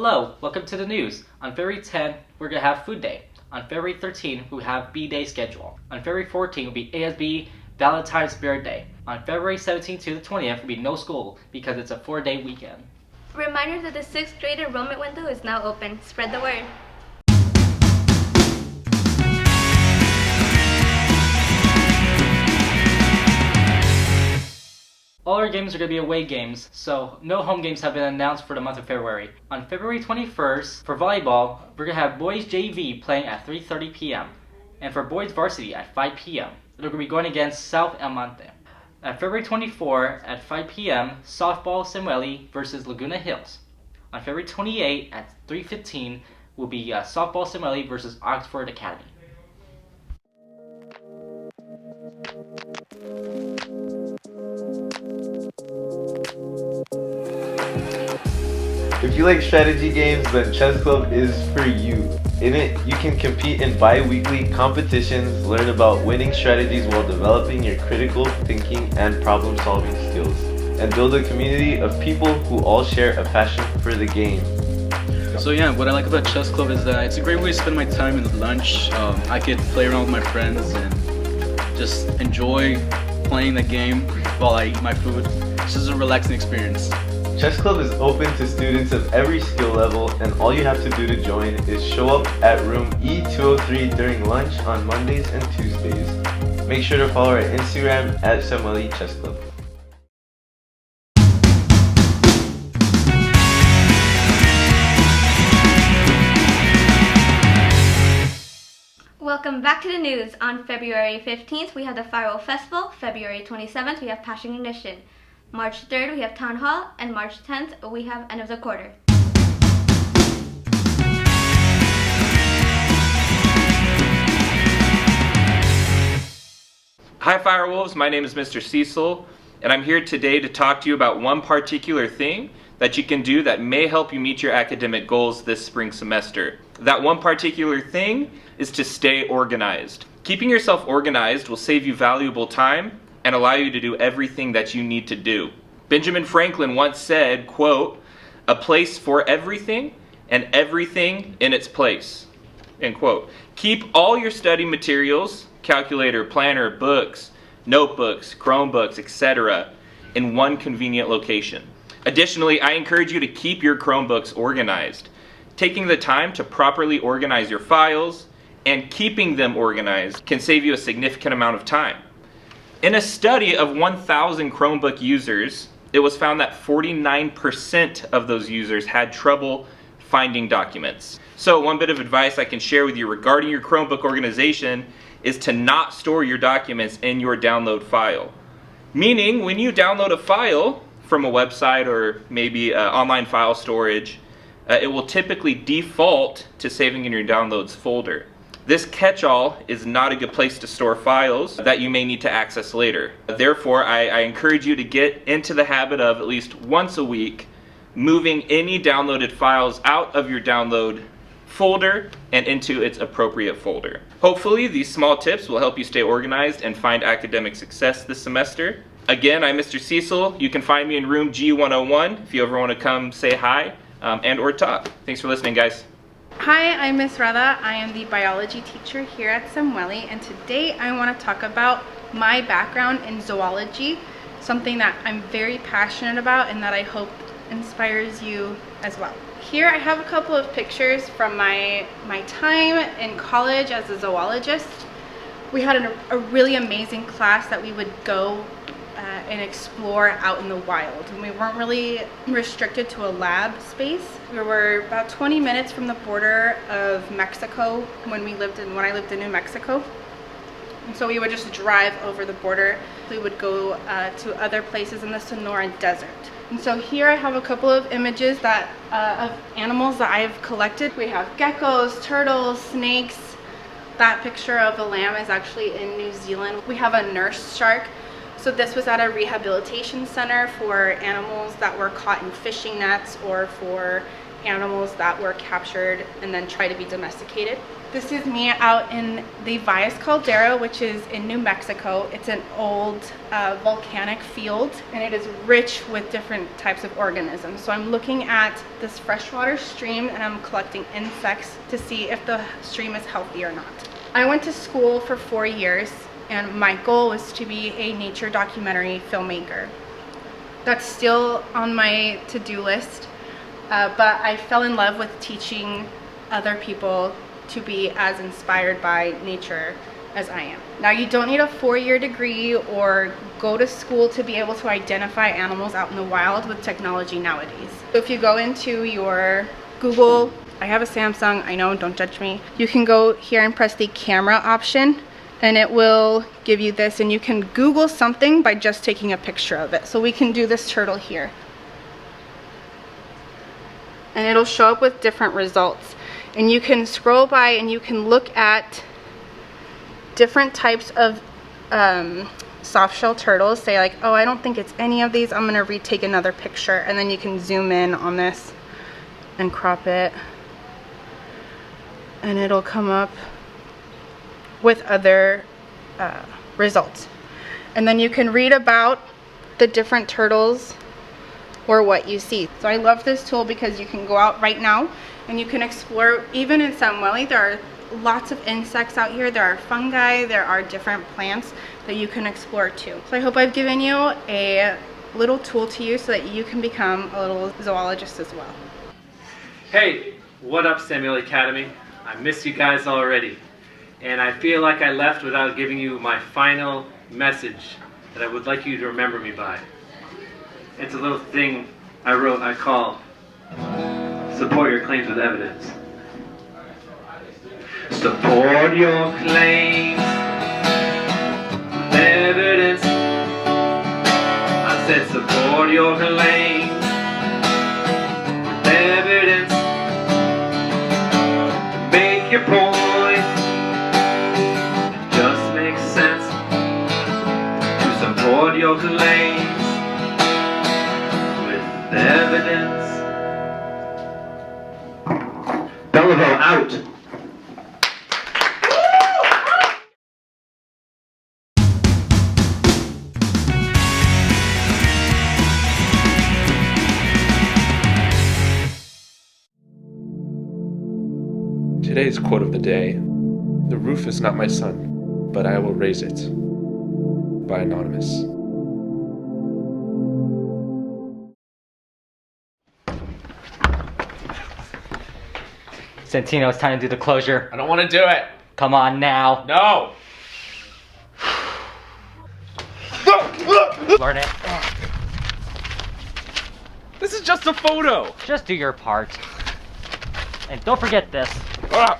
Hello, welcome to the news. On February 10th, we're going to have Food Day. On February 13th, we have B-Day schedule. On February 14th will be ASB Valentine's Bear Day. On February 17th to the 20th will be no school because it's a 4-day weekend. Reminder that the 6th grade enrollment window is now open. Spread the word. All our games are going to be away games, so no home games have been announced for the month of February. On February 21st, for volleyball, we're going to have boys JV playing at 3:30 p.m. and for boys varsity at 5 p.m. They're going to be going against South El Monte. At February 24 at 5 p.m., softball Samueli versus Laguna Hills. On February 28 at 3:15 will be softball Samueli versus Oxford Academy. If you like strategy games, then Chess Club is for you. In it, you can compete in bi-weekly competitions, learn about winning strategies while developing your critical thinking and problem-solving skills, and build a community of people who all share a passion for the game. So yeah, what I like about Chess Club is that it's a great way to spend my time in lunch. I could play around with my friends and just enjoy playing the game while I eat my food. It's just a relaxing experience. Chess Club is open to students of every skill level, and all you have to do to join is show up at room E203 during lunch on Mondays and Tuesdays. Make sure to follow our Instagram at Samueli Chess Club. Welcome back to the news. On February 15th, we have the Fireworks Festival. February 27th, we have Passion Ignition. March 3rd, we have Town Hall. And March 10th, we have End of the Quarter. Hi Firewolves, my name is Mr. Cecil, and I'm here today to talk to you about one particular thing that you can do that may help you meet your academic goals this spring semester. That one particular thing is to stay organized. Keeping yourself organized will save you valuable time and allow you to do everything that you need to do. Benjamin Franklin once said, quote, "A place for everything and everything in its place," end quote. Keep all your study materials, calculator, planner, books, notebooks, Chromebooks, etc., in one convenient location. Additionally, I encourage you to keep your Chromebooks organized. Taking the time to properly organize your files and keeping them organized can save you a significant amount of time. In a study of 1,000 Chromebook users, it was found that 49% of those users had trouble finding documents. So one bit of advice I can share with you regarding your Chromebook organization is to not store your documents in your download file. Meaning, when you download a file from a website or maybe online file storage, it will typically default to saving in your downloads folder. This catch-all is not a good place to store files that you may need to access later. Therefore, I encourage you to get into the habit of at least once a week moving any downloaded files out of your download folder and into its appropriate folder. Hopefully, these small tips will help you stay organized and find academic success this semester. Again, I'm Mr. Cecil. You can find me in room G101 if you ever want to come say hi and or talk. Thanks for listening, guys. Hi, I'm Miss Radha. I am the biology teacher here at Samueli, and today I want to talk about my background in zoology, something that I'm very passionate about and that I hope inspires you as well. Here I have a couple of pictures from my time in college as a zoologist. We had a really amazing class that we would go and explore out in the wild, and we weren't really restricted to a lab space. We were about 20 minutes from the border of Mexico when I lived in New Mexico, and so we would just drive over the border. We would go to other places in the Sonora Desert. And so here I have a couple of images of animals that I've collected. We have geckos, turtles, snakes. That picture of a lamb is actually in New Zealand. We have a nurse shark. So this was at a rehabilitation center for animals that were caught in fishing nets or for animals that were captured and then try to be domesticated. This is me out in the Valles Caldera, which is in New Mexico. It's an old volcanic field, and it is rich with different types of organisms. So I'm looking at this freshwater stream, and I'm collecting insects to see if the stream is healthy or not. I went to school for 4 years, and my goal was to be a nature documentary filmmaker. That's still on my to-do list, but I fell in love with teaching other people to be as inspired by nature as I am. Now, you don't need a 4-year degree or go to school to be able to identify animals out in the wild with technology nowadays. So if you go into your Google, I have a Samsung, I know, don't judge me. You can go here and press the camera option, and it will give you this, and you can Google something by just taking a picture of it. So we can do this turtle here. And it'll show up with different results. And you can scroll by and you can look at different types of soft shell turtles. Say like, oh, I don't think it's any of these. I'm gonna retake another picture. And then you can zoom in on this and crop it. And it'll come up with other results. And then you can read about the different turtles or what you see. So I love this tool because you can go out right now and you can explore. Even in Samueli, there are lots of insects out here. There are fungi, there are different plants that you can explore too. So I hope I've given you a little tool to use so that you can become a little zoologist as well. Hey, what up, Samuel Academy? I miss you guys already. And I feel like I left without giving you my final message that I would like you to remember me by. It's a little thing I wrote I call Support Your Claims with Evidence. Support your claims with evidence. I said support your claims with evidence. To make your point, it just makes sense to support your claims with evidence. Belleville out. Today's quote of the day: "The roof is not my son, but I will raise it." By Anonymous. Santino, it's time to do the closure. I don't want to do it. Come on now. No. Learn it. This is just a photo. Just do your part. And don't forget this. Ah.